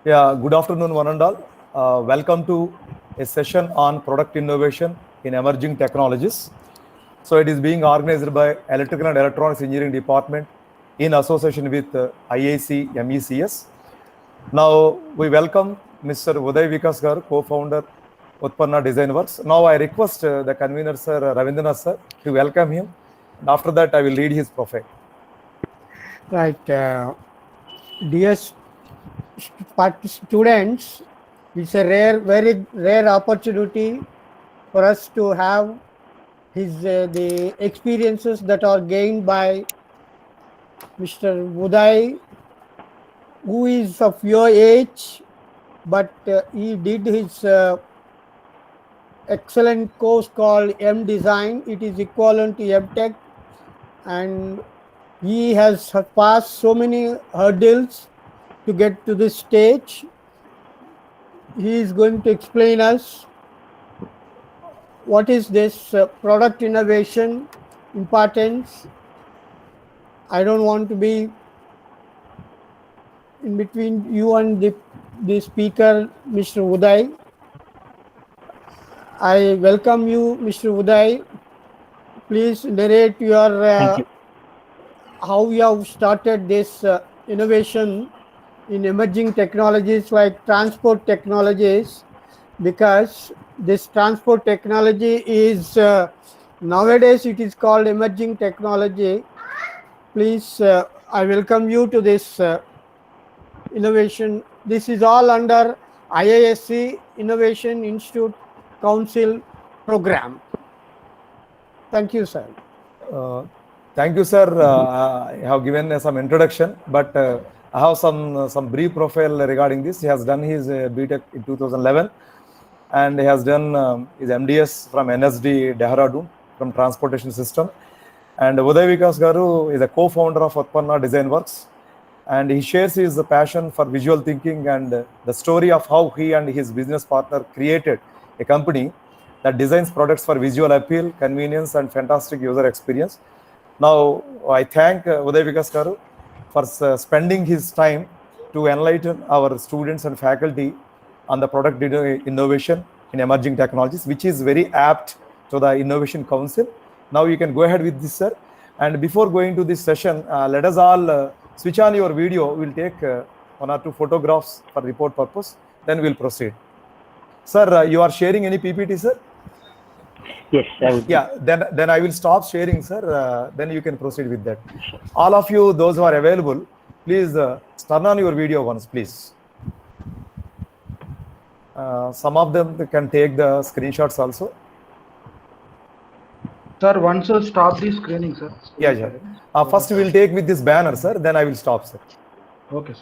Yeah, good afternoon, one and all. Welcome to a session on product innovation in emerging technologies. So it is being organized by Electrical and Electronics Engineering Department in association with IAC MECS. Now we welcome Mr. Uday Vikas Gar, co-founder Utpanna Design Works. Now I request the convener, Sir Ravindranath Sir, to welcome him. And after that, I will read his profile. Right, dear students, it's a very rare opportunity for us to have the experiences that are gained by Mr. Uday, who is of your age, but he did his excellent course called M Design. It is equivalent to M Tech, and he has passed so many hurdles to get to this stage. He is going to explain us what is this product innovation importance. I don't want to be in between you and the speaker, Mr. Uday. I welcome you, Mr. Uday. Please narrate your Thank you. how you have started this innovation in emerging technologies like transport technologies, because this transport technology is nowadays it is called emerging technology. Please, I welcome you to this innovation. This is all under IISc Innovation Institute Council program. Thank you, sir. Thank you, sir. I have given some introduction, but I have some brief profile regarding this. He has done his BTech in 2011, and he has done his MDS from NSD Dehradun from Transportation System. And Uday Vikas Garu is a co-founder of Utpanna Design Works, and he shares his passion for visual thinking and the story of how he and his business partner created a company that designs products for visual appeal, convenience, and fantastic user experience. Now, I thank Uday Vikas Garu for spending his time to enlighten our students and faculty on the product innovation in emerging technologies, which is very apt to the Innovation Council. Now you can go ahead with this, sir. And before going to this session, let us all switch on your video. We'll take one or two photographs for report purpose. Then we'll proceed. Sir, you are sharing any PPT, sir? Yes, I would. Yeah, then I will stop sharing, sir. Then you can proceed with that. All of you, those who are available, please turn on your video once, please. Some of them can take the screenshots also. Sir, once you stop the screening, sir. Yeah. First we will take with this banner, sir. Then I will stop, sir. Okay, sir.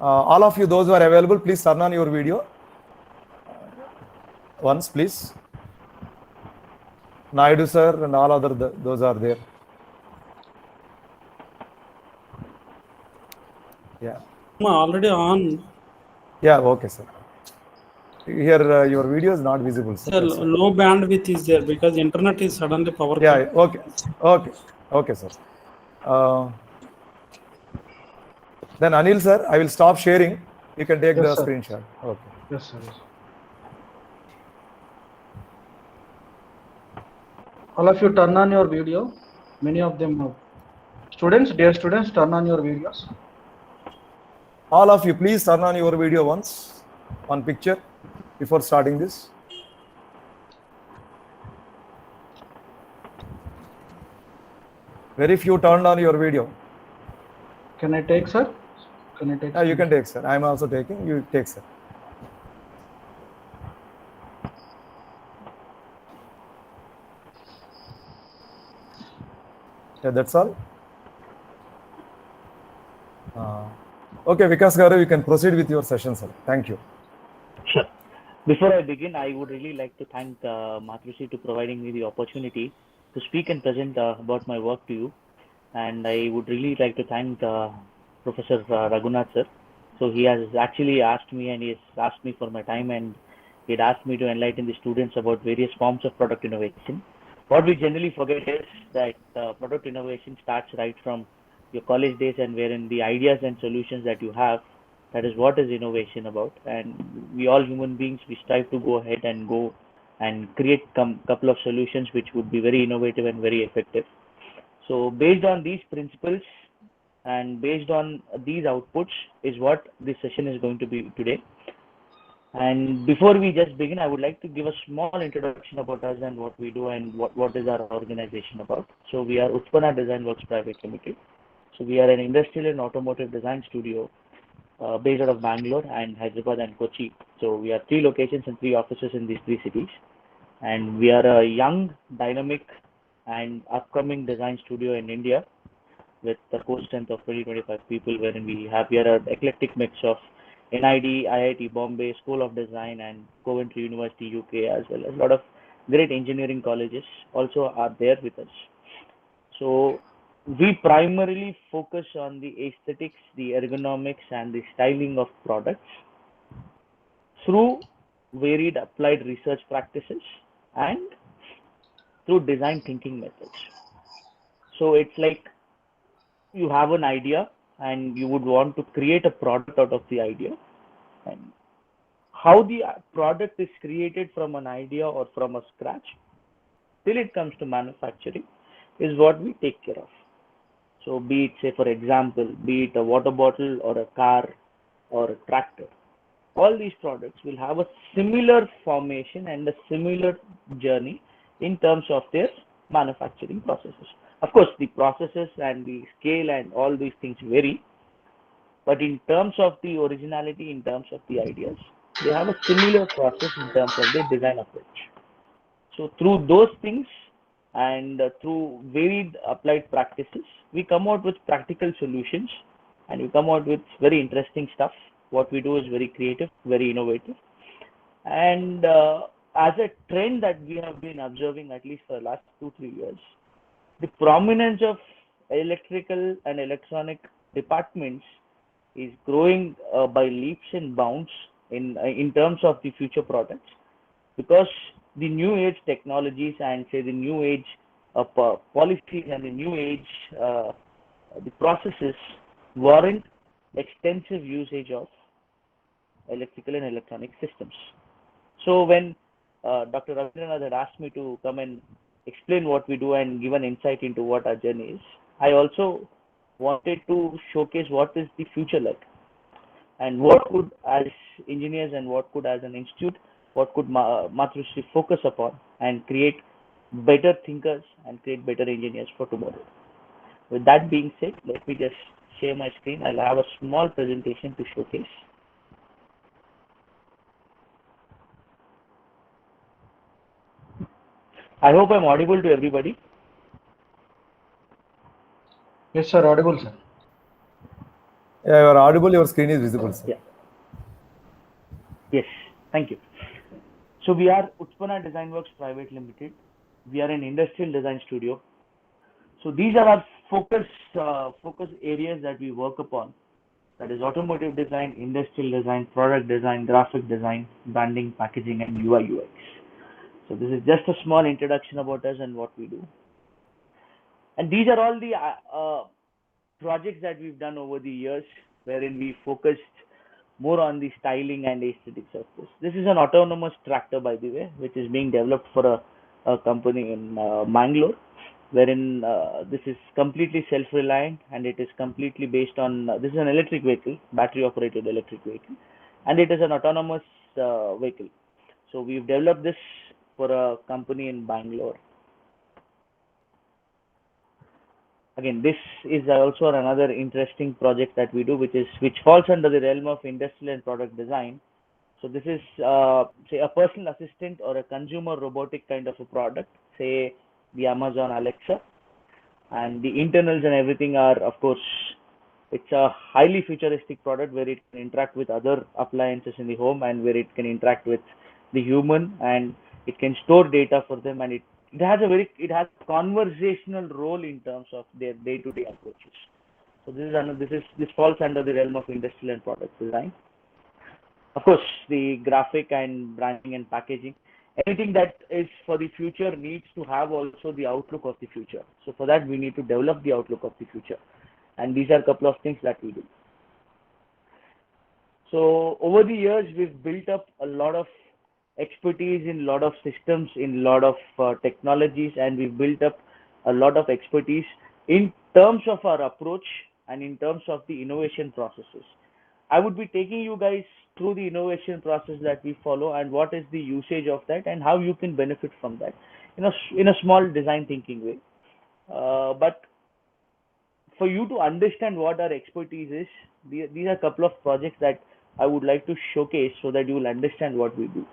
All of you, those who are available, please turn on your video. Once, please. Naidu, sir, and all other those are there. Yeah. Already on. Yeah, okay, sir. Here, your video is not visible, sir. Sir, low bandwidth is there because internet is suddenly power. Yeah, okay, sir. Then Anil, sir, I will stop sharing. You can take the screenshot. Okay. Yes, sir. All of you turn on your video. Many of them have. Students, dear students, turn on your videos. All of you, please turn on your video once, one picture, before starting this. Very few turned on your video. Can I take, sir? Can I take? You can take, sir. I am also taking. You take, sir. Yeah, that's all. Okay, Vikas Garu, you can proceed with your session, sir. Thank you. Sure. Before I begin, I would really like to thank Matrushi to providing me the opportunity to speak and present about my work to you. And I would really like to thank Professor Raghunath, sir. So he has actually asked me, and he has asked me for my time, and he had asked me to enlighten the students about various forms of product innovation. What we generally forget is that product innovation starts right from your college days, and wherein the ideas and solutions that you have That is what is innovation about. And we all human beings, we strive to go ahead and go and create couple of solutions which would be very innovative and very effective. So based on these principles and based on these outputs is what this session is going to be today. And before we just begin, I would like to give a small introduction about us and what we do and what is our organization about. So we are Utpana Design Works Private Limited. So we are an industrial and automotive design studio based out of Bangalore and Hyderabad and Kochi. So we have 3 locations and 3 offices in these 3 cities. And we are a young, dynamic, and upcoming design studio in India with a core strength of 20-25 people, wherein we are an eclectic mix of NID, IIT Bombay, School of Design, and Coventry University, UK, as well as a lot of great engineering colleges also are there with us. So we primarily focus on the aesthetics, the ergonomics, and the styling of products through varied applied research practices and through design thinking methods. So it's like you have an idea and you would want to create a product out of the idea, and how the product is created from an idea or from a scratch till it comes to manufacturing is what we take care of. So be it, say for example, be it a water bottle or a car or a tractor, all these products will have a similar formation and a similar journey in terms of their manufacturing processes. Of course, the processes and the scale and all these things vary, but in terms of the originality, in terms of the ideas, they have a similar process in terms of their design approach. So through those things and through varied applied practices, we come out with practical solutions and we come out with very interesting stuff. What we do is very creative, very innovative. And as a trend that we have been observing at least for the last 2-3 years, the prominence of electrical and electronic departments is growing by leaps and bounds in terms of the future products, because the new age technologies and say the new age policies and the new age the processes warrant extensive usage of electrical and electronic systems. So when Dr. Ravindranath had asked me to come and explain what we do and give an insight into what our journey is, I also wanted to showcase what is the future like, and what could as engineers and what could as an institute, what could Matrushri focus upon and create better thinkers and create better engineers for tomorrow. With that being said, let me just share my screen. I'll have a small presentation to showcase. I hope I'm audible to everybody. Yes, sir. Audible, sir. Yeah, you are audible. Your screen is visible, sir. Yeah. Yes. Thank you. So we are Utpana Design Works Private Limited. We are an industrial design studio. So these are our focus areas that we work upon. That is automotive design, industrial design, product design, graphic design, branding, packaging, and UI UX. So this is just a small introduction about us and what we do. And these are all the projects that we've done over the years, wherein we focused more on the styling and aesthetics of this. This is an autonomous tractor, by the way, which is being developed for a company in Bangalore, wherein this is completely self-reliant and it is completely based on, this is an electric vehicle, battery-operated electric vehicle, and it is an autonomous vehicle. So we've developed this for a company in Bangalore. Again, this is also another interesting project that we do, which falls under the realm of industrial and product design. So this is say a personal assistant or a consumer robotic kind of a product, say the Amazon Alexa, and the internals and everything are, of course, it's a highly futuristic product where it can interact with other appliances in the home and where it can interact with the human, and it can store data for them, and it has a conversational role in terms of their day-to-day approaches. So this falls under the realm of industrial and product design. Of course, the graphic and branding and packaging, anything that is for the future needs to have also the outlook of the future. So for that, we need to develop the outlook of the future. And these are a couple of things that we do. So over the years, we've built up a lot of expertise in a lot of systems, in a lot of technologies, and we've built up a lot of expertise in terms of our approach and in terms of the innovation processes. I would be taking you guys through the innovation process that we follow and what is the usage of that and how you can benefit from that in a small design thinking way. But for you to understand what our expertise is, these are a couple of projects that I would like to showcase so that you will understand what we do.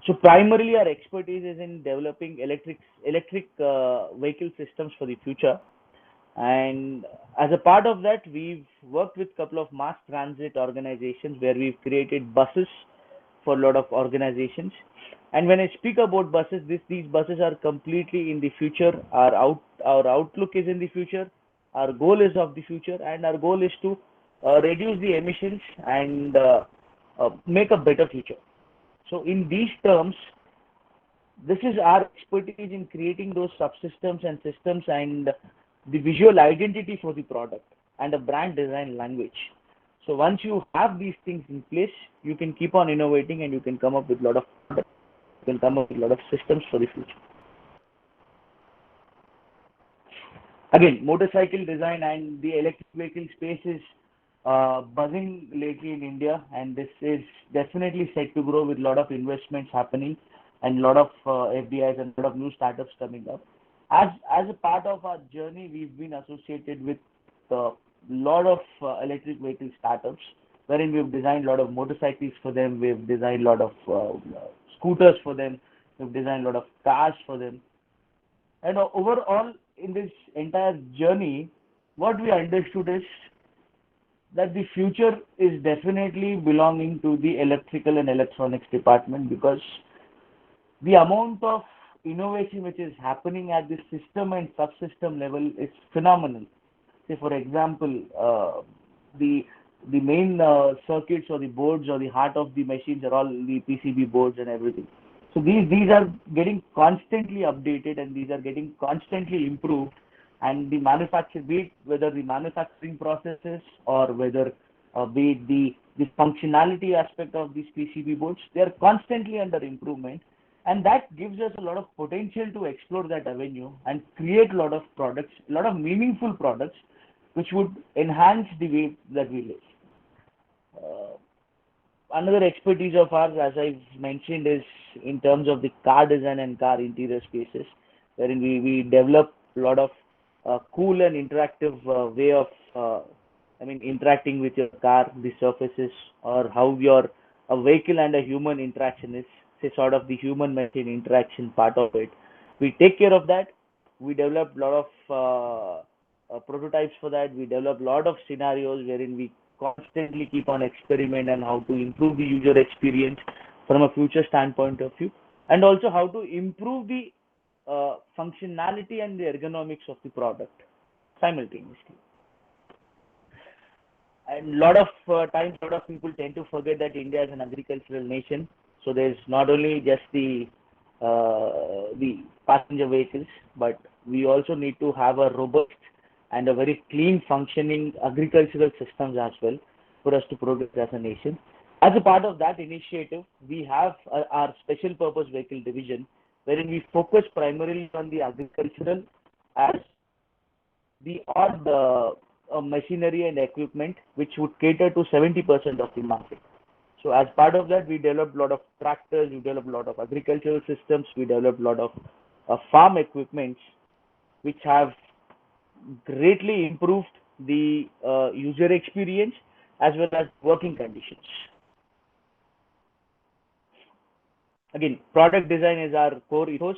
So primarily our expertise is in developing electric vehicle systems for the future. And as a part of that, we've worked with a couple of mass transit organizations where we've created buses for a lot of organizations. And when I speak about buses, these buses are completely in the future. Our outlook is in the future. Our goal is of the future, and our goal is to reduce the emissions and make a better future. So in these terms, this is our expertise in creating those subsystems and systems and the visual identity for the product and a brand design language. So once you have these things in place, you can keep on innovating and you can come up with a lot of products, you can come up with a lot of systems for the future. Again, motorcycle design and the electric vehicle space is buzzing lately in India, and this is definitely set to grow with a lot of investments happening and a lot of FDIs and a lot of new startups coming up. As a part of our journey, we've been associated with a lot of electric vehicle startups, wherein we've designed a lot of motorcycles for them, we've designed a lot of scooters for them, we've designed a lot of cars for them. And overall, in this entire journey, what we understood is that the future is definitely belonging to the electrical and electronics department, because the amount of innovation which is happening at the system and subsystem level is phenomenal. Say, for example, the main circuits or the boards or the heart of the machines are all the PCB boards and everything. So these are getting constantly updated and these are getting constantly improved, and the manufacture, be it whether the manufacturing processes or whether be it the functionality aspect of these PCB boards, they are constantly under improvement, and that gives us a lot of potential to explore that avenue and create a lot of products, a lot of meaningful products which would enhance the way that we live. Another expertise of ours, as I've mentioned, is in terms of the car design and car interior spaces, wherein we develop a lot of cool and interactive way of interacting with your car, the surfaces, or how your a vehicle and a human interaction is, say, sort of the human machine interaction part of it. We take care of that. We develop a lot of prototypes for that. We develop a lot of scenarios wherein we constantly keep on experiment and how to improve the user experience from a future standpoint of view, and also how to improve the functionality and the ergonomics of the product simultaneously. And a lot of times, a lot of people tend to forget that India is an agricultural nation. So there's not only just the passenger vehicles, but we also need to have a robust and a very clean functioning agricultural systems as well for us to progress as a nation. As a part of that initiative, we have our special purpose vehicle division, wherein we focus primarily on the agricultural as the odd machinery and equipment which would cater to 70% of the market. So as part of that, we developed a lot of tractors, we developed a lot of agricultural systems, we developed a lot of farm equipments which have greatly improved the user experience as well as working conditions. Again, product design is our core ethos,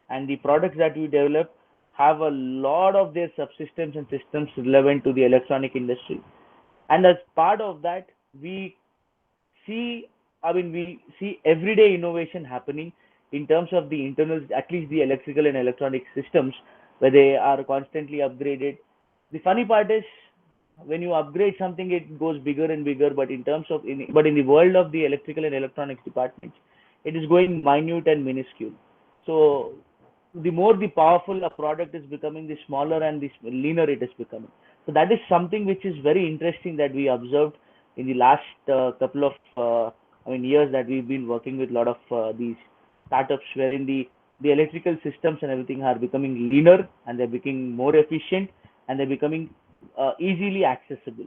and the products that we develop have a lot of their subsystems and systems relevant to the electronic industry. And as part of that, we see everyday innovation happening in terms of the internal, at least the electrical and electronic systems, where they are constantly upgraded. The funny part is, when you upgrade something, it goes bigger and bigger, but in the world of the electrical and electronics departments, it is going minute and minuscule. So the more the powerful a product is becoming, the smaller and the leaner it is becoming. So that is something which is very interesting that we observed in the last couple of years that we've been working with a lot of these startups, wherein the electrical systems and everything are becoming leaner, and they're becoming more efficient, and they're becoming easily accessible.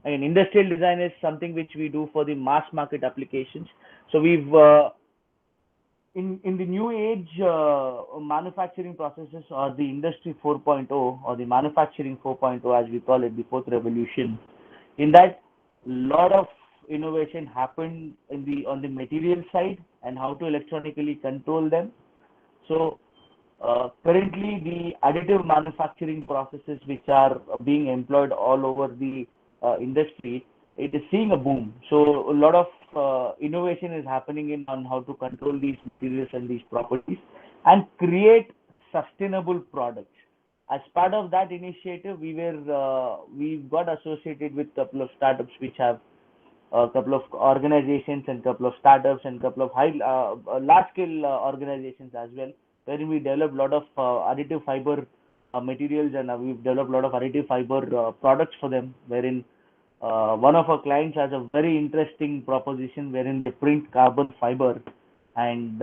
And industrial design is something which we do for the mass market applications. So we've in the new age manufacturing processes, or the industry 4.0, or the manufacturing 4.0 as we call it, the fourth revolution, in that lot of innovation happened on the material side and how to electronically control them. So currently the additive manufacturing processes which are being employed all over the industry, it is seeing a boom. So a lot of innovation is happening on how to control these materials and these properties and create sustainable products. As part of that initiative, we got associated with a couple of startups which have a couple of organizations and couple of startups and couple of large scale organizations as well, wherein we develop a lot of additive fiber materials, and we've developed a lot of additive fiber products for them, wherein one of our clients has a very interesting proposition wherein they print carbon fiber, and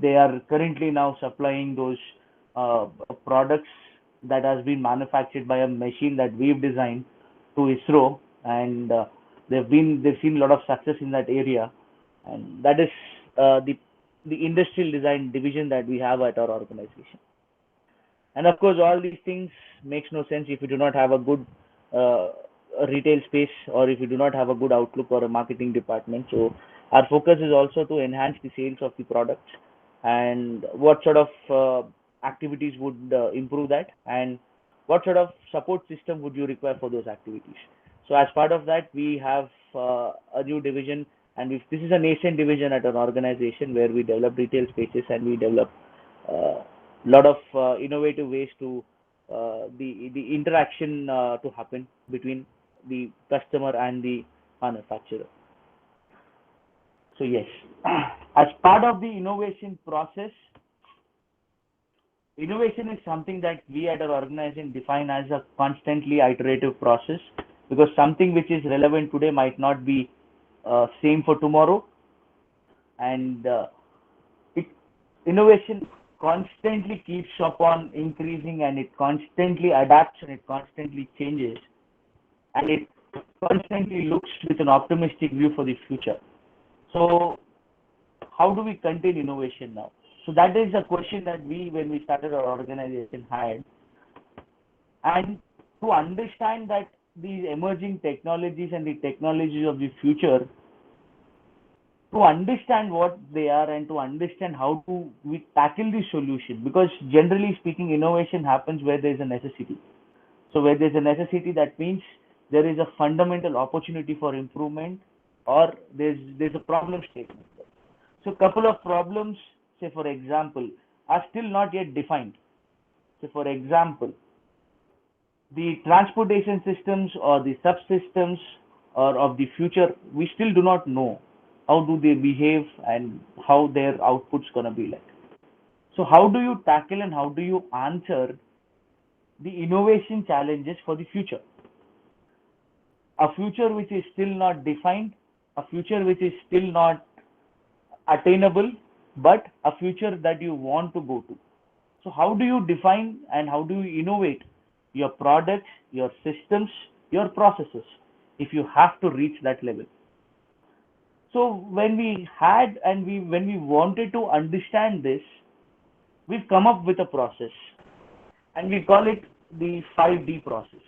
they are currently now supplying those products that has been manufactured by a machine that we've designed to ISRO, and they've seen a lot of success in that area, and that is the industrial design division that we have at our organization. And of course, all these things makes no sense if you do not have a good retail space, or if you do not have a good outlook or a marketing department. So our focus is also to enhance the sales of the products, and what sort of activities would improve that, and what sort of support system would you require for those activities. So as part of that, we have a new division, and this is a nascent division at an organization where we develop retail spaces, and we develop a lot of innovative ways to the interaction to happen between the customer and the manufacturer. So yes, as part of the innovation process, innovation is something that we at our organization define as a constantly iterative process, because something which is relevant today might not be same for tomorrow, and innovation constantly keeps up on increasing, and it constantly adapts, and it constantly changes, and it constantly looks with an optimistic view for the future. So how do we contain innovation now? So that is a question that when we started our organization, had. And to understand that these emerging technologies and the technologies of the future, to understand what they are and to understand how to we tackle the solution, because generally speaking, innovation happens where there is a necessity. So where there is a necessity, that means there is a fundamental opportunity for improvement, or there's a problem statement. So a couple of problems, say for example, are still not yet defined. So for example, the transportation systems or the subsystems or of the future, we still do not know how do they behave and how their output's gonna be like. So how do you tackle and how do you answer the innovation challenges for the future? A future which is still not defined, a future which is still not attainable, but a future that you want to go to. So how do you define and how do you innovate your products, your systems, your processes, if you have to reach that level? So when we wanted to understand this, we've come up with a process, and we call it the 5D process,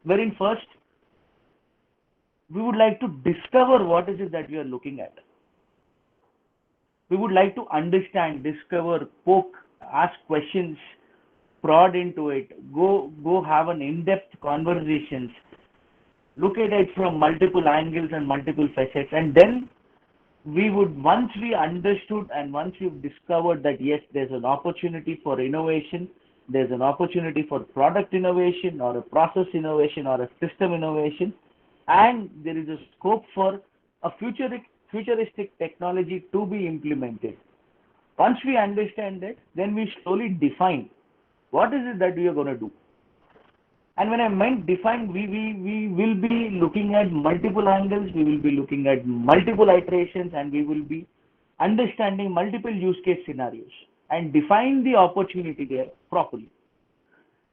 wherein first we would like to discover what is it that we are looking at. We would like to understand, discover, poke, ask questions, prod into it, go have an in-depth conversations, look at it from multiple angles and multiple facets, and then once we understood and once we've discovered that yes, there's an opportunity for innovation, there's an opportunity for product innovation or a process innovation or a system innovation, and there is a scope for a futuristic technology to be implemented. Once we understand that, then we slowly define what is it that we are going to do. And when I meant defined, we will be looking at multiple angles, we will be looking at multiple iterations, and we will be understanding multiple use case scenarios and define the opportunity there properly.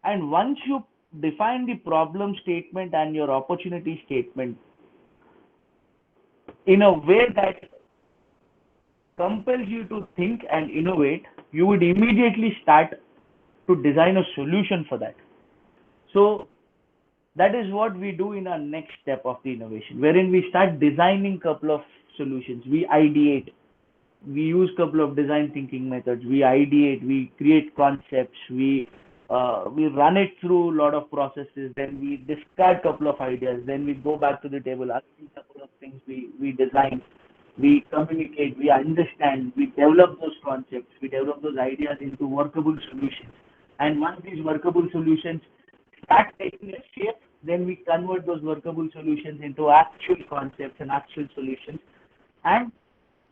And once you define the problem statement and your opportunity statement in a way that compels you to think and innovate, you would immediately start to design a solution for that. So that is what we do in our next step of the innovation, wherein we start designing couple of solutions. We ideate, we use couple of design thinking methods. We ideate, we create concepts, we run it through a lot of processes. Then we discard couple of ideas. Then we go back to the table, ask a couple of things. We design, we communicate, we understand, we develop those concepts, we develop those ideas into workable solutions. And once these workable solutions start taking a shape, then we convert those workable solutions into actual concepts and actual solutions. And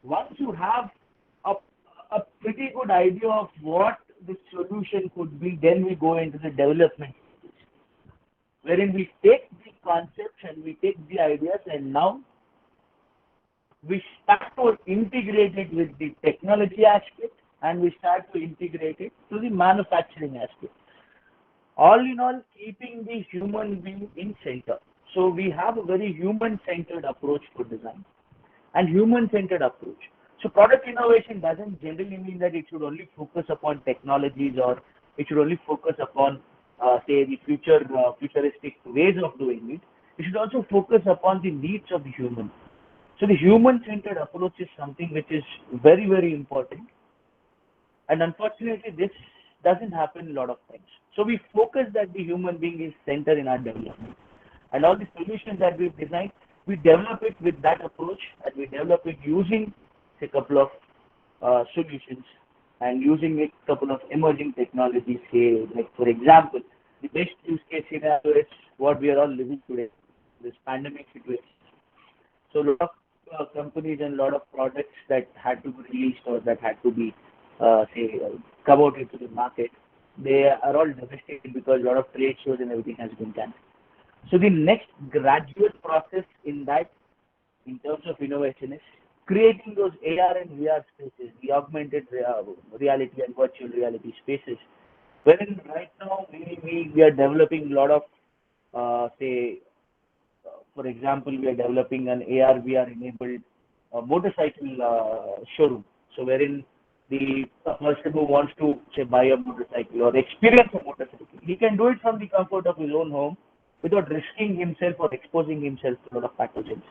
once you have a pretty good idea of what the solution could be, then we go into the development stage, wherein we take the concepts and we take the ideas, and now we start to integrate it with the technology aspect, and we start to integrate it to the manufacturing aspect. All in all, keeping the human being in center. So we have a very human-centered approach to design and human-centered approach. So product innovation doesn't generally mean that it should only focus upon technologies, or it should only focus upon, say, the futuristic ways of doing it. It should also focus upon the needs of the human. So the human-centered approach is something which is very, very important. And unfortunately, this doesn't happen a lot of times. So we focus that the human being is center in our development. And all the solutions that we've designed, we develop it with that approach, and we develop it using a couple of solutions and using a couple of emerging technologies. Say, like for example, the best use case scenario is what we are all living today, this pandemic situation. So a lot of companies and a lot of products that had to be released or that had to be, come out into the market, they are all devastated because a lot of trade shows and everything has been cancelled. So the next graduate process in that, in terms of innovation, is creating those AR and VR spaces, the augmented reality and virtual reality spaces, wherein right now we are developing a lot of, for example, we are developing an AR VR enabled motorcycle showroom. So wherein the person who wants to, say, buy a motorcycle or experience a motorcycle, he can do it from the comfort of his own home without risking himself or exposing himself to a lot of pathogens.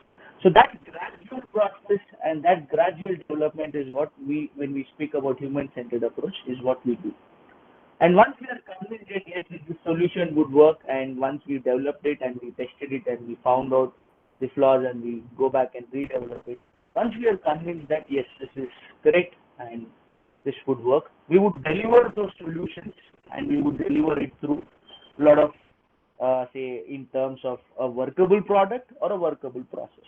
So that gradual process and that gradual development is what we, when we speak about human-centered approach, is what we do. And once we are convinced that yes, this solution would work, and once we developed it and we tested it and we found out the flaws and we go back and redevelop it, once we are convinced that yes, this is correct and this would work, we would deliver those solutions, and we would deliver it through a lot of, say, in terms of a workable product or a workable process.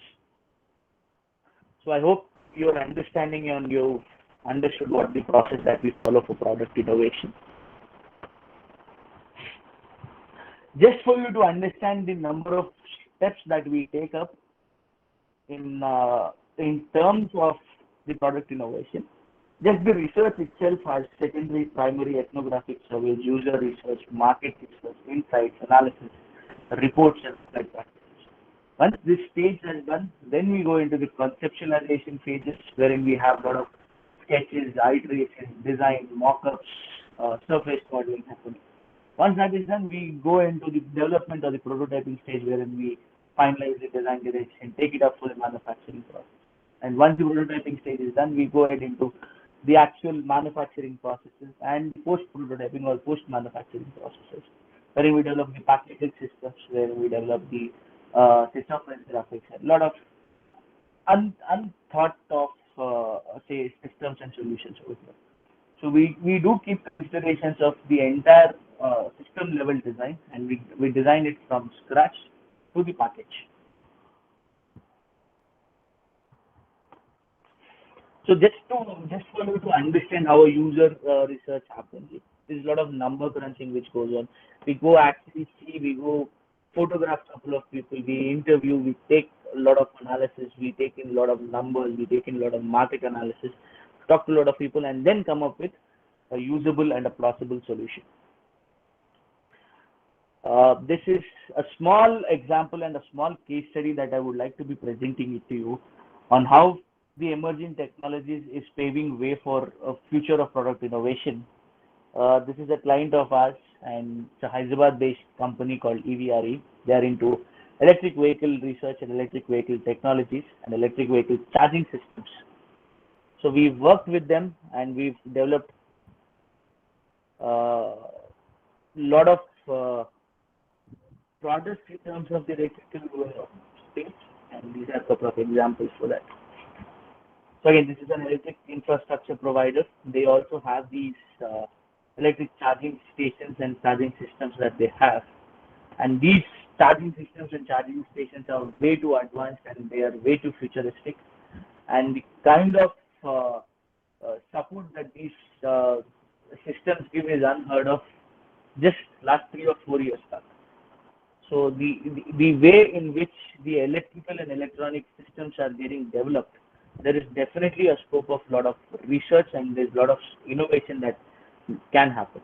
So I hope you're understanding and you've understood what the process that we follow for product innovation. Just for you to understand the number of steps that we take up in terms of the product innovation, just the research itself has secondary, primary, ethnographic surveys, user research, market research, insights, analysis, reports, and like that. Once this stage is done, then we go into the conceptualization phases, wherein we have a lot of sketches, iterations, design, mock-ups, surface modeling happening. Once that is done, we go into the development or the prototyping stage, wherein we finalize the design direction, take it up for the manufacturing process. And once the prototyping stage is done, we go ahead into the actual manufacturing processes and post-prototyping or post-manufacturing processes, wherein we develop the packaging systems, wherein we develop the surface graphics, a lot of unthought of, say, systems and solutions over here. So we do keep considerations of the entire system level design, and we design it from scratch to the package. So just for you to understand how a user research happens, there's a lot of number crunching which goes on. We go actually see, we go photograph a couple of people, we interview, we take a lot of analysis, we take in a lot of numbers, we take in a lot of market analysis, talk to a lot of people, and then come up with a usable and a plausible solution. This is a small example and a small case study that I would like to be presenting it to you on how the emerging technologies is paving way for a future of product innovation. This is a client of ours, and it's a Hyderabad-based company called EVRE. They are into electric vehicle research and electric vehicle technologies and electric vehicle charging systems. So we've worked with them and we've developed a lot of products in terms of the electrical space, and these are a couple of examples for that. So again, this is an electric infrastructure provider. They also have these electric charging stations and charging systems that they have. And these charging systems and charging stations are way too advanced and they are way too futuristic. And the kind of support that these systems give is unheard of just last 3 or 4 years back. So the way in which the electrical and electronic systems are getting developed, there is definitely a scope of a lot of research and there's a lot of innovation that can happen.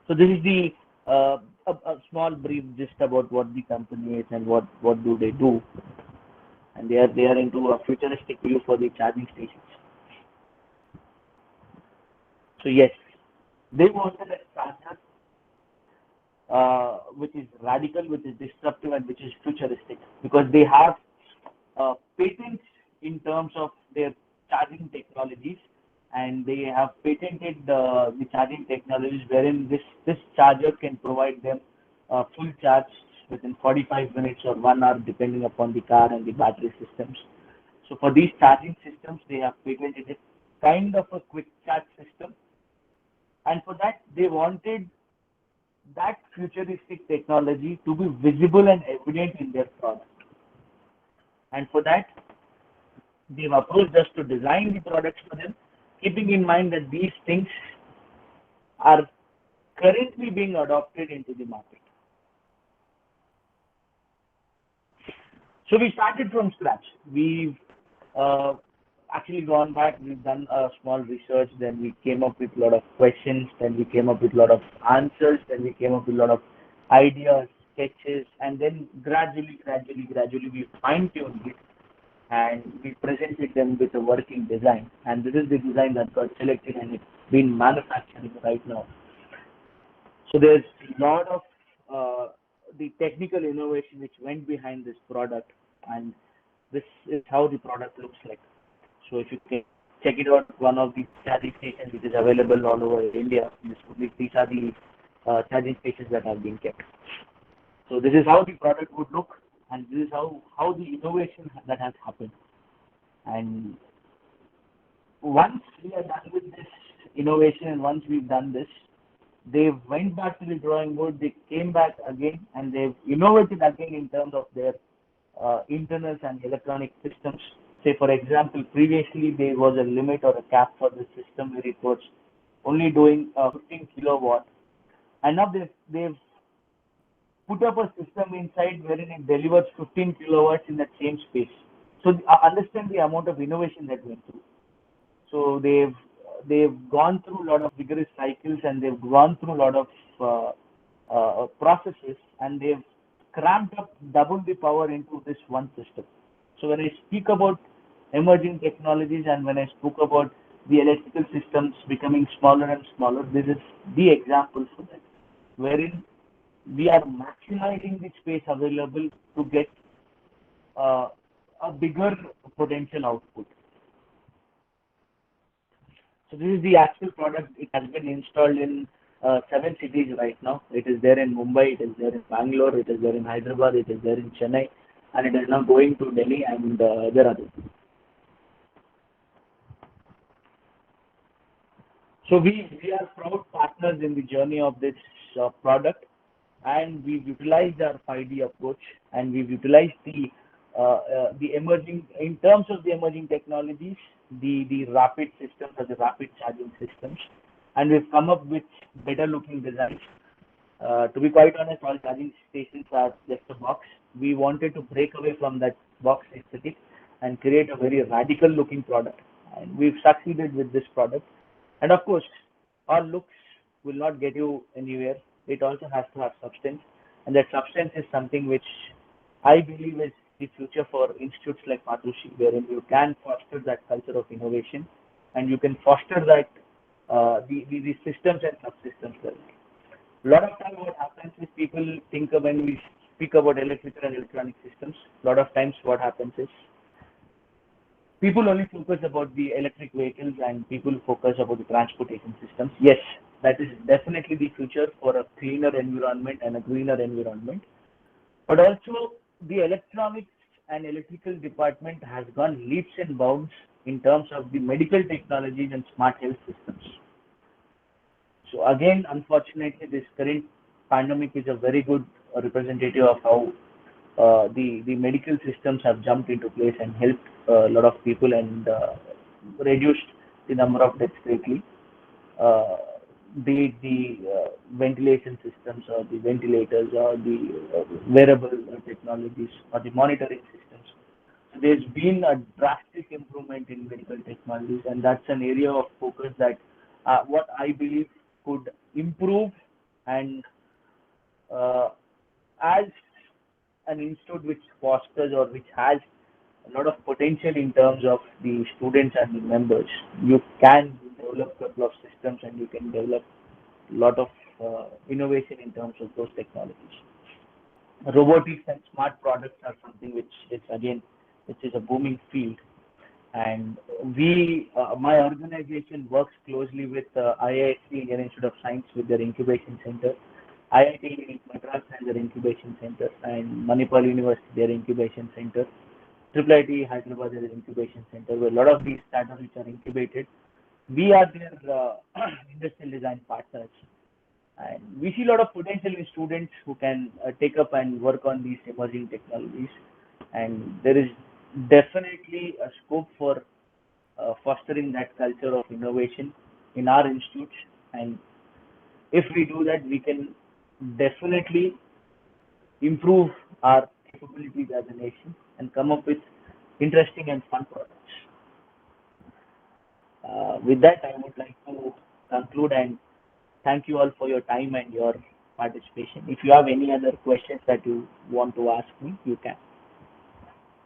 So this is the a small brief gist about what the company is and what do they do, and they are into a futuristic view for the charging stations. So yes, they wanted a startup which is radical, which is disruptive, and which is futuristic, because they have patents in terms of their charging technologies, and they have patented the charging technologies wherein this charger can provide them full charge within 45 minutes or 1 hour, depending upon the car and the battery systems. So for these charging systems, they have patented it, kind of a quick charge system, and for that they wanted that futuristic technology to be visible and evident in their product. And for that, they've approached us to design the products for them, keeping in mind that these things are currently being adopted into the market. So we started from scratch. We've actually gone back, we've done a small research, then we came up with a lot of questions, then we came up with a lot of answers, then we came up with a lot of ideas, sketches, and then gradually we fine-tuned it and we presented them with a working design. And this is the design that got selected and it's been manufactured right now. So there's a lot of the technical innovation which went behind this product, and this is how the product looks like. So if you can check it out, one of the charging stations which is available all over India, these are the charging stations that have been kept. So this is how the product would look, and this is how the innovation that has happened. And once we are done with this innovation and once we've done this, they went back to the drawing board, they came back again and they've innovated again in terms of their internals and electronic systems. Say for example, previously there was a limit or a cap for the system where it was only doing 15 kilowatt, and now they've put up a system inside wherein it delivers 15 kilowatts in that same space. So understand the amount of innovation that went through. So they've gone through a lot of vigorous cycles and they've gone through a lot of processes, and they've cramped up double the power into this one system. So when I speak about emerging technologies and when I spoke about the electrical systems becoming smaller and smaller, this is the example for that, wherein we are maximizing the space available to get a bigger potential output. So this is the actual product. It has been installed in 7 cities right now. It is there in Mumbai, it is there in Bangalore, it is there in Hyderabad, it is there in Chennai, and it is now going to Delhi and there are others. So we are proud partners in the journey of this product, and we've utilized our 5D approach, and we've utilized the emerging, in terms of the emerging technologies, the rapid systems or the rapid charging systems, and we've come up with better looking designs. To be quite honest, all charging stations are just a box. We wanted to break away from that box aesthetic and create a very radical looking product, and we've succeeded with this product. And of course, our looks will not get you anywhere. It also has to have substance, and that substance is something which I believe is the future for institutes like Matrushi, wherein you can foster that culture of innovation and you can foster that the systems and subsystems learning. A lot of time what happens is people think of when we speak about electrical and electronic systems, a lot of times what happens is people only focus about the electric vehicles and people focus about the transportation systems. Yes, that is definitely the future for a cleaner environment and a greener environment. But also the electronics and electrical department has gone leaps and bounds in terms of the medical technologies and smart health systems. So again, unfortunately, this current pandemic is a very good representative of how the medical systems have jumped into place and helped a lot of people and reduced the number of deaths greatly. Be it the ventilation systems or the ventilators or the wearable technologies or the monitoring systems. So there's been a drastic improvement in medical technologies, and that's an area of focus that what I believe could improve. And as an institute which fosters or which has a lot of potential in terms of the students and the members, you can develop a couple of systems and you can develop a lot of innovation in terms of those technologies. Robotics and smart products are something which is a booming field, and my organization works closely with IISc, Indian Institute of Science, with their incubation center. IIT Madras has their incubation center, and Manipal University their incubation center. IIIT Hyderabad has their incubation center, where a lot of these startups which are incubated, we are their industrial design partners. And we see a lot of potential in students who can take up and work on these emerging technologies. And there is definitely a scope for fostering that culture of innovation in our institutes. And if we do that, we can definitely improve our capabilities as a nation and come up with interesting and fun products. With that, I would like to conclude and thank you all for your time and your participation. If you have any other questions that you want to ask me, you can.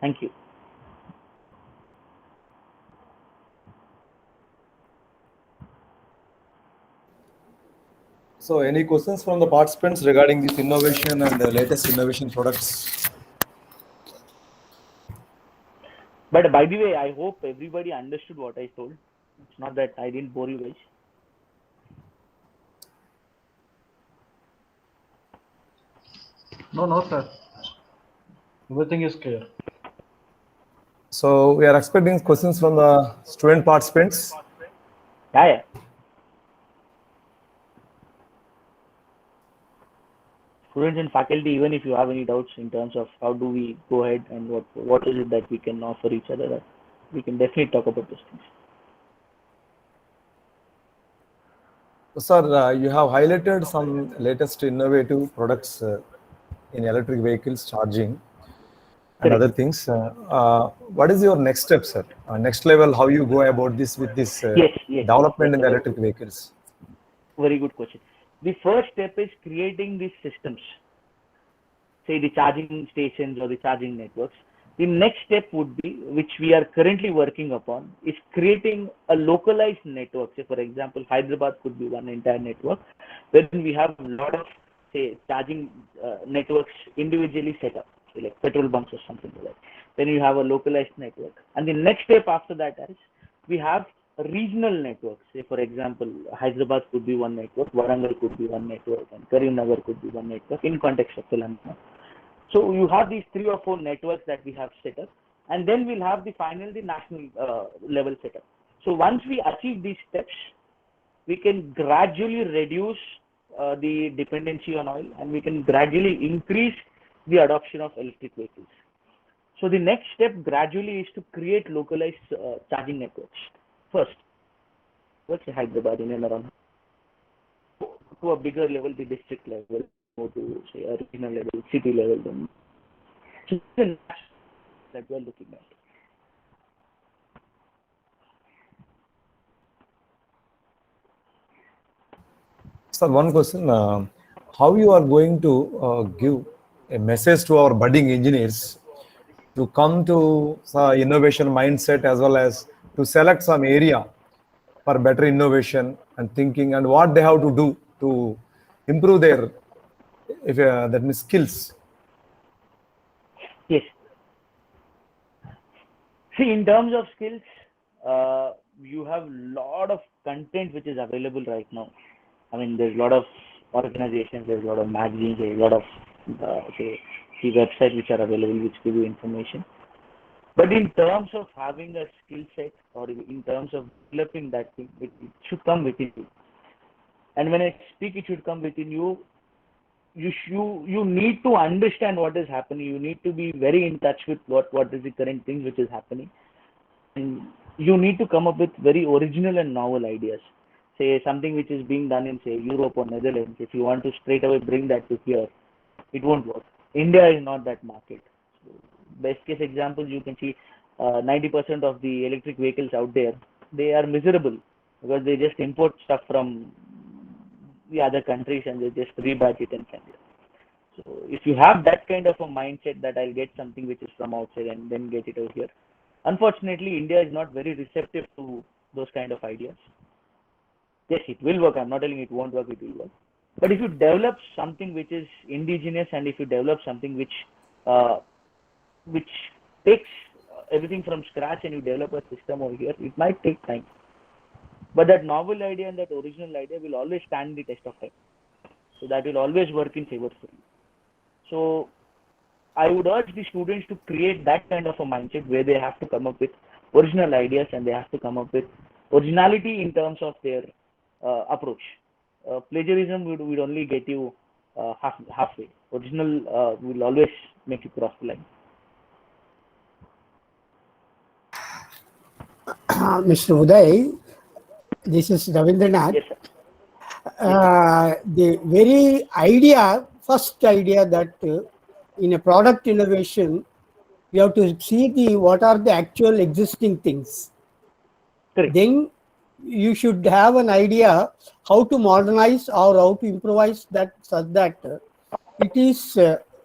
Thank you. So, any questions from the participants regarding this innovation and the latest innovation products? But by the way, I hope everybody understood what I told. It's not that I didn't bore you guys. No, sir. Everything is clear. So, we are expecting questions from the student participants. Yeah. Students and faculty, even if you have any doubts in terms of how do we go ahead and what is it that we can offer each other, that we can definitely talk about those things. Sir, you have highlighted some latest innovative products in electric vehicles charging and Correct. other things. What is your next step, sir? Next level, how you go about this with this Yes. development in the electric vehicles? Very good question. The first step is creating these systems, say the charging stations or the charging networks. The next step would be, which we are currently working upon, is creating a localized network. Say, for example, Hyderabad could be one entire network, where we have a lot of, say, charging networks individually set up, say like petrol bunks or something like that. Then you have a localized network. And the next step after that is, we have regional networks. Say, for example, Hyderabad could be one network, Warangal could be one network, and Karimnagar could be one network in context of Telangana. So you have these 3 or 4 networks that we have set up, and then we'll have the national level setup. So once we achieve these steps, we can gradually reduce the dependency on oil, and we can gradually increase the adoption of electric vehicles. So the next step gradually is to create localized charging networks. First, let's say Hyderabad in and around. to a bigger level, the district level, or to say a regional level, city level, then so it's a national that we are looking at. Sir, one question. How you are going to give a message to our budding engineers to come to innovation mindset as well as to select some area for better innovation and thinking and what they have to do to improve their that means skills. Yes. See, in terms of skills, you have a lot of content which is available right now. I mean, there's a lot of organizations, there's a lot of magazines, there's a lot of say the websites which are available which give you information. But in terms of having a skill set or in terms of developing that thing, it should come within you. And when I speak, it should come within you. You need to understand what is happening. You need to be very in touch with what is the current things which is happening. And you need to come up with very original and novel ideas. Say something which is being done in say Europe or Netherlands. If you want to straight away bring that to here, it won't work. India is not that market. So best case examples, you can see 90% of the electric vehicles out there, they are miserable because they just import stuff from the other countries and they just rebadge it and send it. So if you have that kind of a mindset that I'll get something which is from outside and then get it over here, unfortunately India is not very receptive to those kind of ideas. Yes, it will work. I'm not telling it won't work, it will work. But if you develop something which is indigenous and if you develop something which takes everything from scratch and you develop a system over here, it might take time. But that novel idea and that original idea will always stand the test of time. So that will always work in favor for you. So I would urge the students to create that kind of a mindset where they have to come up with original ideas and they have to come up with originality in terms of their approach. Plagiarism would only get you halfway. Original will always make you cross the line. Mr. Uday, this is Ravindranath. Yes, sir. The very first idea that in a product innovation, you have to see what are the actual existing things. Correct. Then you should have an idea how to modernize or how to improvise that such that it is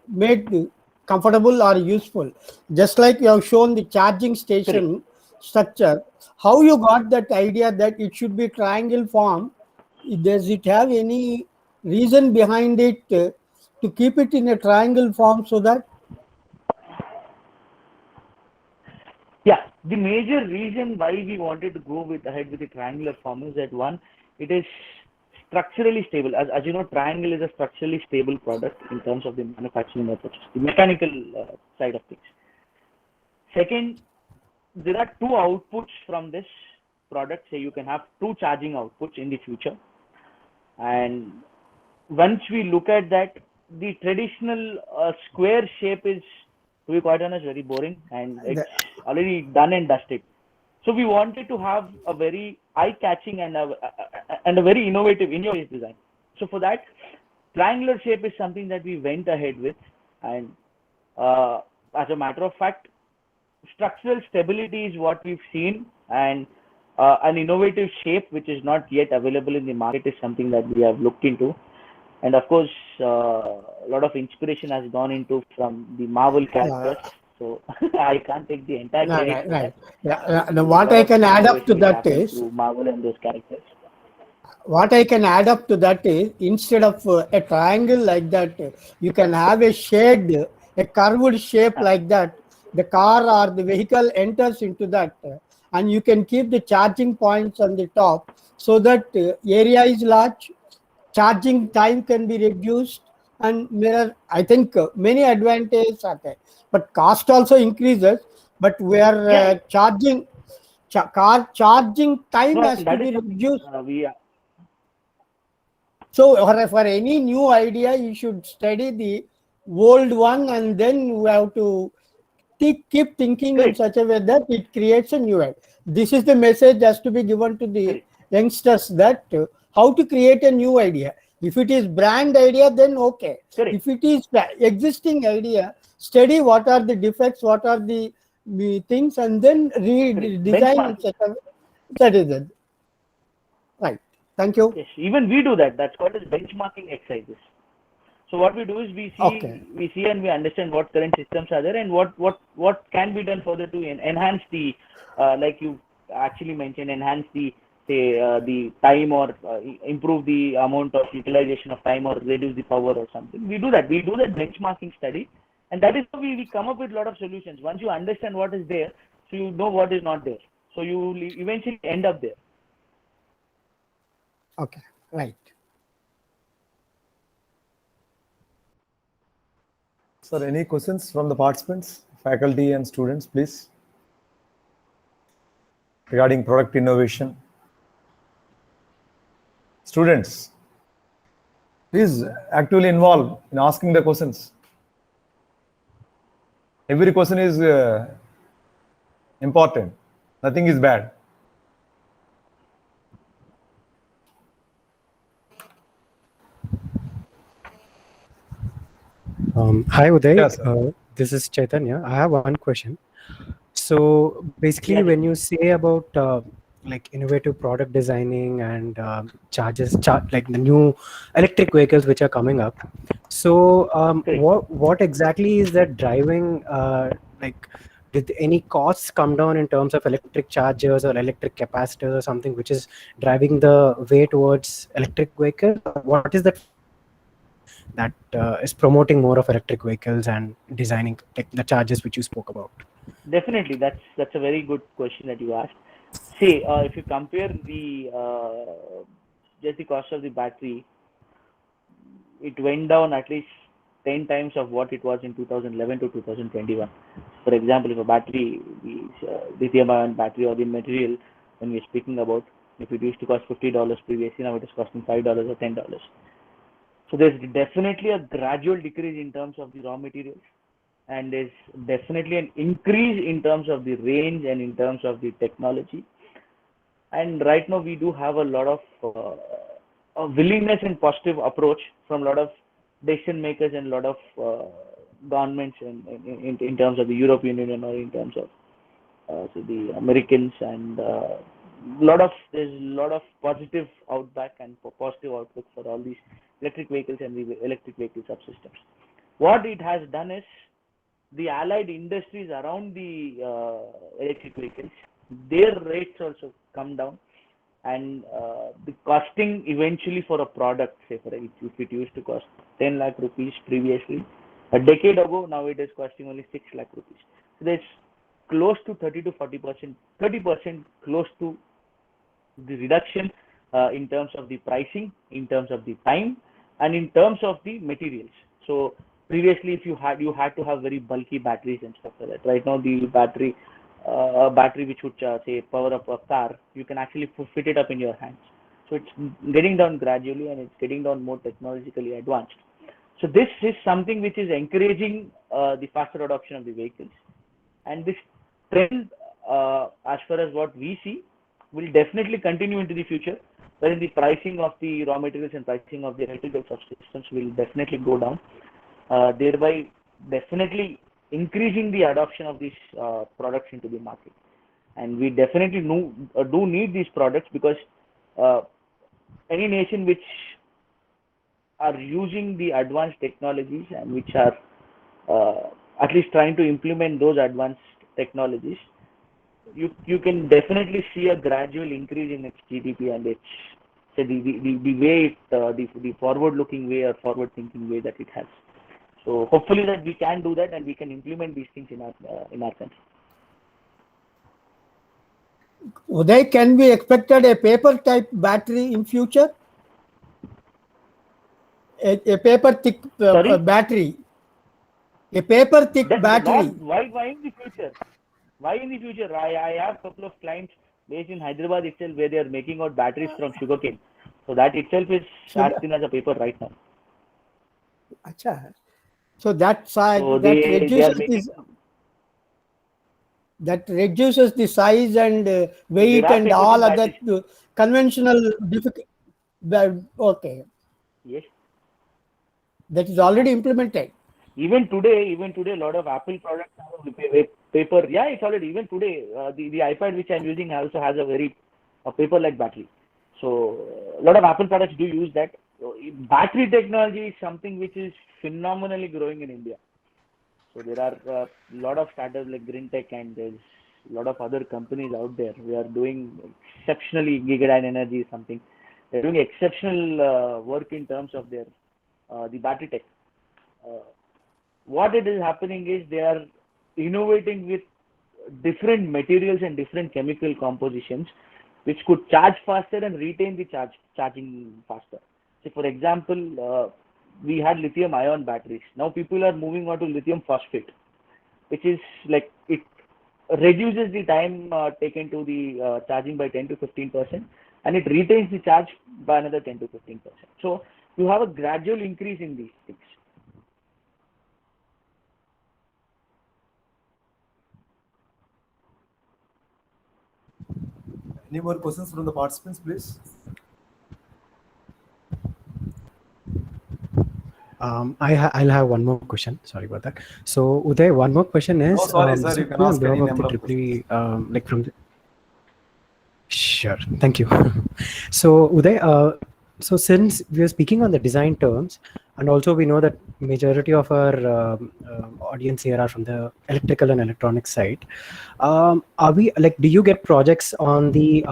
made comfortable or useful. Just like you have shown the charging station structure, how you got that idea that it should be triangle form? Does it have any reason behind it to keep it in a triangle form so that? Yeah, the major reason why we wanted to go ahead with the triangular form is that one, it is structurally stable. As you know, triangle is a structurally stable product in terms of the manufacturing methods, the mechanical side of things. Second, there are two outputs from this product. Say you can have two charging outputs in the future. And once we look at that, the traditional square shape is, to be quite honest, very boring and it's already done and dusted. So we wanted to have a very eye-catching and a very innovative design. So for that, triangular shape is something that we went ahead with. And as a matter of fact, structural stability is what we've seen, and an innovative shape which is not yet available in the market is something that we have looked into. And of course, a lot of inspiration has gone into from the Marvel characters. So I can't take the entire credit. Right. Yeah. What I can add up to that is Marvel and those characters. What I can add up to that is instead of a triangle like that, you can have a shade, a curved shape like that. The car or the vehicle enters into that, and you can keep the charging points on the top so that area is large. Charging time can be reduced, and there are, I think, many advantages are there. But cost also increases. But where charging car charging time has to be reduced. So for any new idea, you should study the old one, and then you have to keep thinking in such a way that it creates a new idea. This is the message has to be given to the youngsters, that how to create a new idea. If it is brand idea, then okay. Correct. If it is existing idea, study what are the defects, what are the things, and then redesign Benchmark. and set up. That is it. Right. Thank you. Yes, even we do that. That's called as benchmarking exercises. So what we do is we see and we understand what current systems are there and what can be done further to enhance the like you actually mentioned, enhance the the time or improve the amount of utilization of time or reduce the power or something. We do that. We do that benchmarking study, and that is how we come up with a lot of solutions. Once you understand what is there, so you know what is not there. So you will eventually end up there. Okay. Right. Sir, any questions from the participants, faculty and students, please, regarding product innovation? Students, please actively involve in asking the questions. Every question is important. Nothing is bad. Hi Uday, Yes, this is Chaitanya. I have one question. So basically, Yes. when you say about like innovative product designing and like the new electric vehicles which are coming up, so Correct. what exactly is that driving? Like, did any costs come down in terms of electric chargers or electric capacitors or something which is driving the way towards electric vehicles? What is that is promoting more of electric vehicles and designing like the charges which you spoke about? Definitely, that's a very good question that you asked. See, if you compare the just the cost of the battery, it went down at least 10 times of what it was in 2011 to 2021. For example, if a battery, the lithium-ion battery or the material, when we're speaking about, if it used to cost $50 previously, now it is costing $5 or $10. So there's definitely a gradual decrease in terms of the raw materials, and there's definitely an increase in terms of the range and in terms of the technology. And right now we do have a lot of a willingness and positive approach from a lot of decision makers and a lot of governments in terms of the European Union or in terms of so the Americans, and there's a lot of positive outback and positive outlook for all these electric vehicles and the electric vehicle subsystems. What it has done is the allied industries around the electric vehicles, their rates also come down, and the costing eventually for a product, say for if it used to cost 10 lakh rupees previously, a decade ago, now it is costing only 6 lakh rupees. So that's close to 30 to 40%, 30% close to the reduction in terms of the pricing, in terms of the time, and in terms of the materials. So previously, if you had to have very bulky batteries and stuff like that. Right now, the battery, a battery which would say power up a car, you can actually fit it up in your hands. So it's getting down gradually, and it's getting down more technologically advanced. So this is something which is encouraging the faster adoption of the vehicles, and this trend, as far as what we see, will definitely continue into the future, wherein the pricing of the raw materials and pricing of the electrical subsystems will definitely go down, thereby definitely increasing the adoption of these products into the market. And we definitely do need these products, because any nation which are using the advanced technologies and which are at least trying to implement those advanced technologies, you can definitely see a gradual increase in its GDP and its the way the forward-looking way or forward-thinking way that it has. So hopefully that we can do that and we can implement these things in our country. Uday, can be expected a paper type battery in future? A paper thick battery. A paper thick battery. Why in the future? Why in the future? I have a couple of clients based in Hyderabad itself where they are making out batteries from sugarcane. So that itself is acting as a paper right now. Achha. So that size, So that reduces the size and weight and all other conventional difficult. Okay. Yes. That is already implemented. Even today, a lot of Apple products have paper. Yeah, it's already, even today, the iPad which I'm using also has a paper-like battery. So a lot of Apple products do use that. So, battery technology is something which is phenomenally growing in India. So there are a lot of startups like Green Tech, and there's a lot of other companies out there who are doing exceptionally. Gigadyne Energy is something. They're doing exceptional work in terms of their the battery tech. What it is happening is they are innovating with different materials and different chemical compositions which could charge faster and retain the charging faster. So for example, we had lithium ion batteries. Now people are moving on to lithium phosphate, which is like, it reduces the time taken to the charging by 10 to 15%, and it retains the charge by another 10 to 15%. So you have a gradual increase in these things. Any more questions from the participants, please? I'll have one more question. Sorry about that. So Uday, one more question is, Oh, sorry, sir. this You would can be on ask any behalf of the number of Tripoli, like from the... Sure, thank you. So Uday, so since we are speaking on the design terms, and also we know that majority of our audience here are from the electrical and electronic side, are we like, do you get projects on the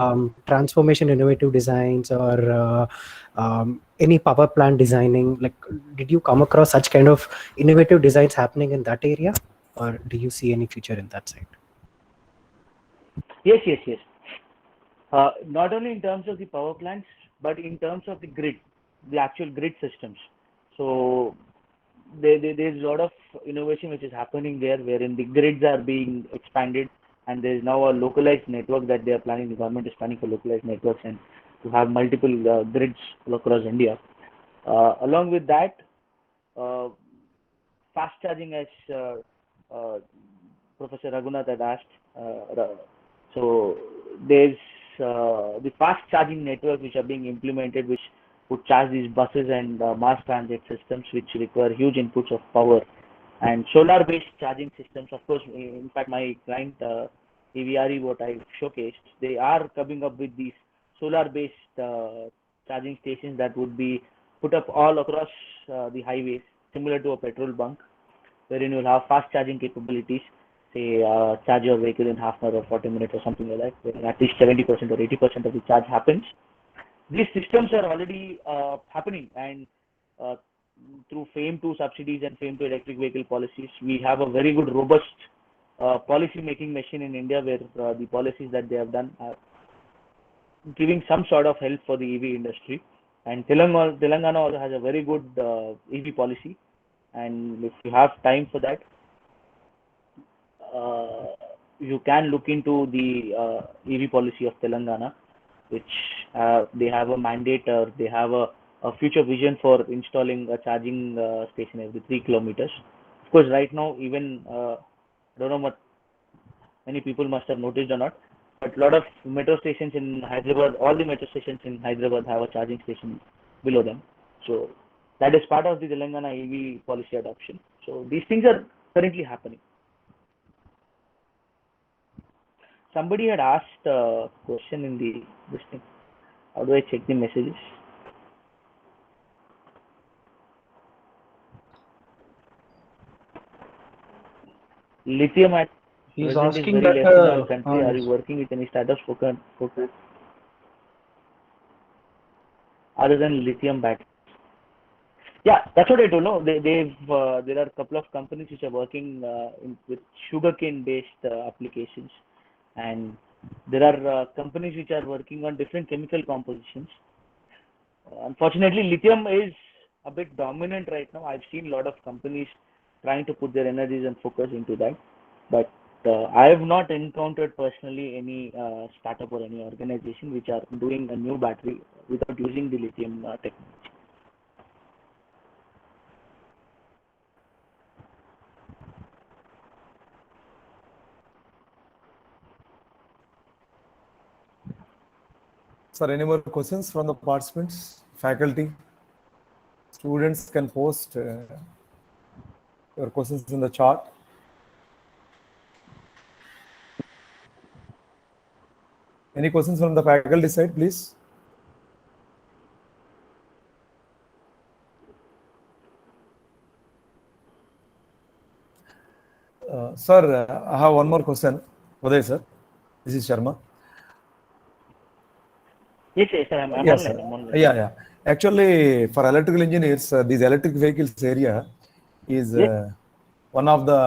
transformation innovative designs, or any power plant designing? Like, did you come across such kind of innovative designs happening in that area, or do you see any future in that side? Yes. Not only in terms of the power plants, but in terms of the grid, the actual grid systems. So there's a lot of innovation which is happening there, wherein the grids are being expanded, and there is now a localized network that they are planning. The government is planning for localized networks and to have multiple grids across India. Along with that, uh, fast charging, as Professor Raghunath had asked. So there's the fast charging network which are being implemented, which would charge these buses and mass transit systems, which require huge inputs of power, and solar-based charging systems. Of course, in fact, my client EVRE, what I showcased, they are coming up with these solar-based charging stations that would be put up all across the highways, similar to a petrol bunk, wherein you'll have fast charging capabilities. Say, charge your vehicle in half an hour or 40 minutes or something like that, where at least 70% or 80% of the charge happens. These systems are already happening, and uh, through FAME2 subsidies and FAME2 electric vehicle policies, we have a very good, robust policy making machine in India, where the policies that they have done are giving some sort of help for the EV industry. And Telangana also has a very good EV policy. And if you have time for that, you can look into the EV policy of Telangana, which they have a mandate, or they have a future vision for installing a charging station every 3 kilometers. Of course, right now, even I don't know what many people must have noticed or not, but a lot of metro stations in Hyderabad, all the metro stations in Hyderabad have a charging station below them. So that is part of the Telangana EV policy adoption. So these things are currently happening. Somebody had asked a question in this thing. How do I check the messages? Lithium at He's present is asking very that. less in our country. Are Yes. you working with any startups focus other than lithium batteries? Yeah, that's what I told. No, there are a couple of companies which are working with sugarcane-based applications, and there are companies which are working on different chemical compositions. Unfortunately, lithium is a bit dominant right now. I've seen a lot of companies trying to put their energies and focus into that, but I have not encountered personally any startup or any organization which are doing a new battery without using the lithium technology. Sir, any more questions from the participants, faculty? students can post your questions in the chat. Any questions from the faculty side, please? Sir, I have one more question. Uday sir, this is Sharma. Yes, yes, sir. I'm Yes, online. sir. I'm online. Yeah. Actually, for electrical engineers, these electric vehicles area is Yes. one of the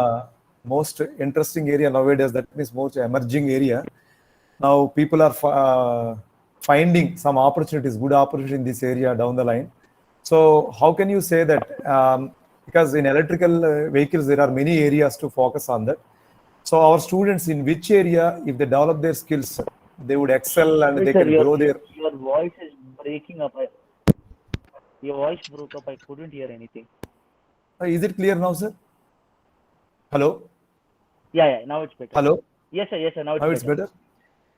most interesting area nowadays. That means most emerging area. Now people are finding some opportunities, good opportunity in this area down the line. So how can you say that? Because in electrical vehicles, there are many areas to focus on that. So our students in which area, if they develop their skills, they would excel and Wait, they sir, can grow their. your voice is breaking up. Your voice broke up. I couldn't hear anything. Is it clear now, sir? Hello? Yeah. Now it's better. Hello? Yes, sir. Yes, sir. Now it's Now it's better. better?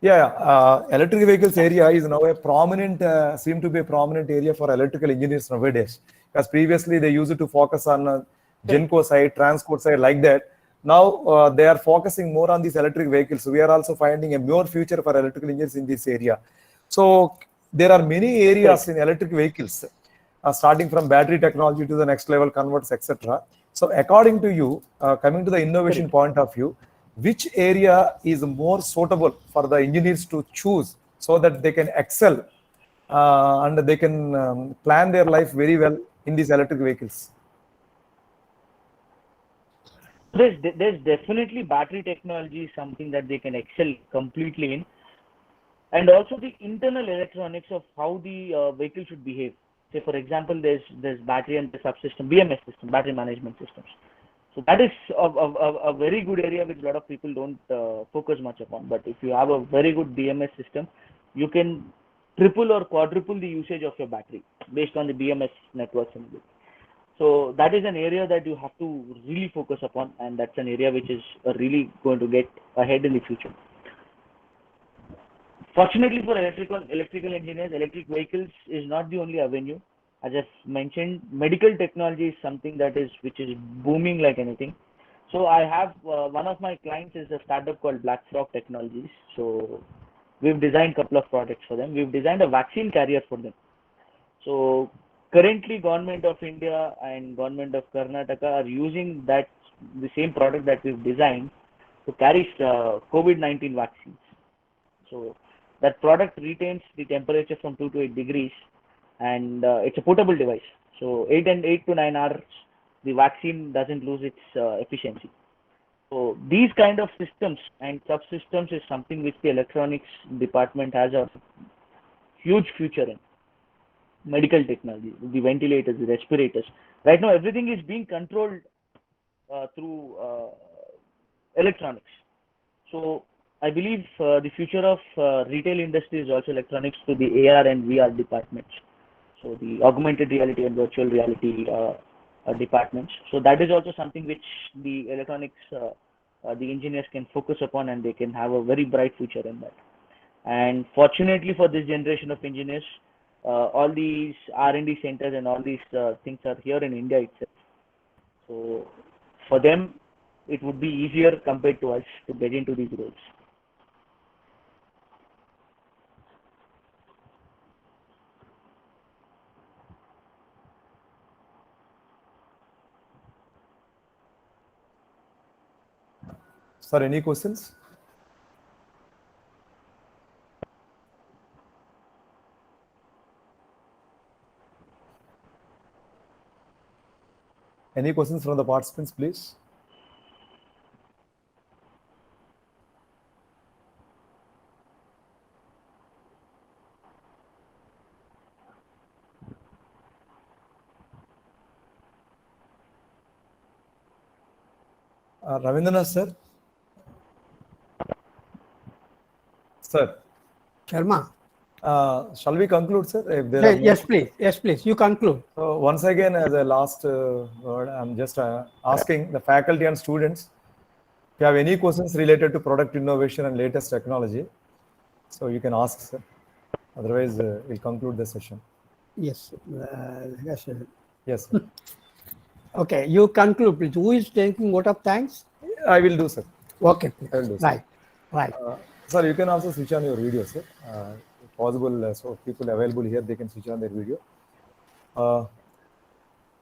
Yeah. Electric vehicles area is now a prominent, seem to be a prominent area for electrical engineers nowadays. Because previously they used to focus on Genco side, transport side, like that. Now they are focusing more on these electric vehicles. We are also finding a more future for electrical engineers in this area. So there are many areas in electric vehicles, starting from battery technology to the next level converters, etc. So according to you, coming to the innovation point of view, which area is more suitable for the engineers to choose so that they can excel and they can plan their life very well in these electric vehicles? There's definitely battery technology is something that they can excel completely in, and also the internal electronics of how the vehicle should behave. Say, for example, there's battery and the subsystem, BMS system, battery management systems. So that is a very good area which a lot of people don't focus much upon. But if you have a very good BMS system, you can triple or quadruple the usage of your battery based on the BMS networks. So that is an area that you have to really focus upon, and that's an area which is really going to get ahead in the future. Fortunately for electrical engineers, electric vehicles is not the only avenue. As I've mentioned, medical technology is something which is booming like anything. So I have one of my clients is a startup called Black Frog Technologies. So we've designed a couple of products for them. We've designed a vaccine carrier for them. So currently, Government of India and Government of Karnataka are using the same product that we've designed to carry COVID-19 vaccines. So that product retains the temperature from 2 to 8 degrees, and it's a portable device. So 8 to 9 hours, the vaccine doesn't lose its efficiency. So these kind of systems and subsystems is something which the electronics department has a huge future in. Medical technology, the ventilators, the respirators. Right now, everything is being controlled through electronics. So I believe the future of retail industry is also electronics through the AR and VR departments. So the augmented reality and virtual reality departments. So that is also something which the electronics, the engineers can focus upon, and they can have a very bright future in that. And fortunately for this generation of engineers, all these R&D centers and all these things are here in India itself. So for them, it would be easier compared to us to get into these roles. Sir, any questions? Any questions from the participants, please? Ravindranath sir? Sir? Sharma. Shall we conclude, sir? If there are Yes, please. Yes, please. You conclude. So once again, as a last word, I'm just asking the faculty and students, if you have any questions related to product innovation and latest technology, so you can ask, sir. Otherwise, we'll conclude the session. Yes. Yes, sir. Yes, sir. Okay, you conclude, please. Who is taking vote of thanks? I will do, sir. Okay, please. I will do, sir. Right, right. Sir, you can also switch on your video, sir. If possible, so people available here, they can switch on their video.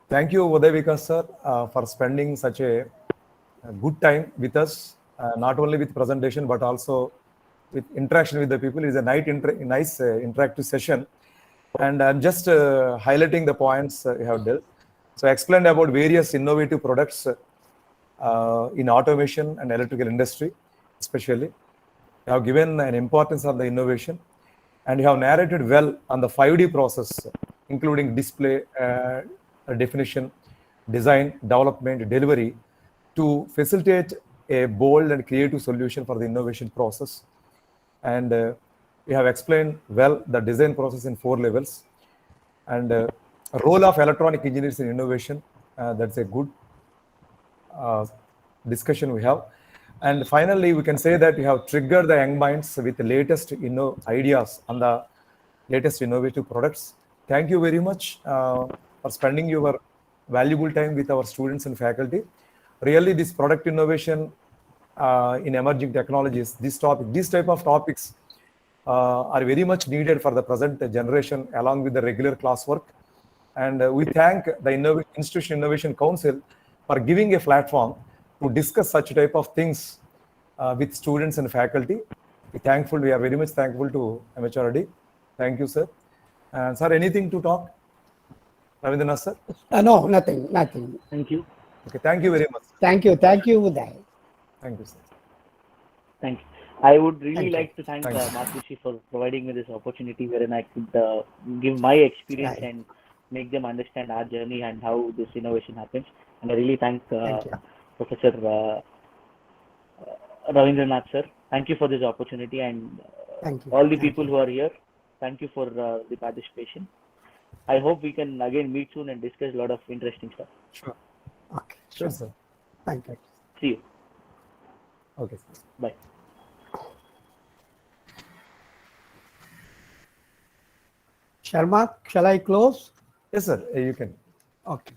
Thank you, Uday Vikas, sir, for spending such a good time with us, not only with presentation, but also with interaction with the people. It's a nice interactive session. And I'm just highlighting the points you have dealt. So I explained about various innovative products in automation and electrical industry, especially. You have given an importance of the innovation, and you have narrated well on the 5D process, including display, definition, design, development, delivery, to facilitate a bold and creative solution for the innovation process. And you have explained well the design process in 4 levels, and role of electronic engineers in innovation. That's a good discussion we have. And finally, we can say that you have triggered the young minds with the latest ideas on the latest innovative products. Thank you very much for spending your valuable time with our students and faculty. Really, this product innovation in emerging technologies, this type of topics are very much needed for the present generation along with the regular classwork. And we thank the Institution Innovation Council for giving a platform to discuss such type of things with students and faculty. We are very much thankful to MHRD. Thank you, sir. And sir, anything to talk? Ravindranath, sir? No, nothing. Thank you. Okay, thank you very much. Thank you, Uday. Thank you, sir. Thank you. I would really Thank you. like to thank Thank you. Mathushi for providing me this opportunity wherein I could give my experience Right. and make them understand our journey and how this innovation happens. And I really thank Thank you. Professor Ravindranath sir. Thank you for this opportunity, and Thank you. all the Thank people you. who are here. Thank you for the participation. I hope we can again meet soon and discuss a lot of interesting stuff. Sure. Okay, Sure, sir. thank you. See you. Okay, sir. Bye. Sharma, shall I close? Yes, sir. You can. Okay.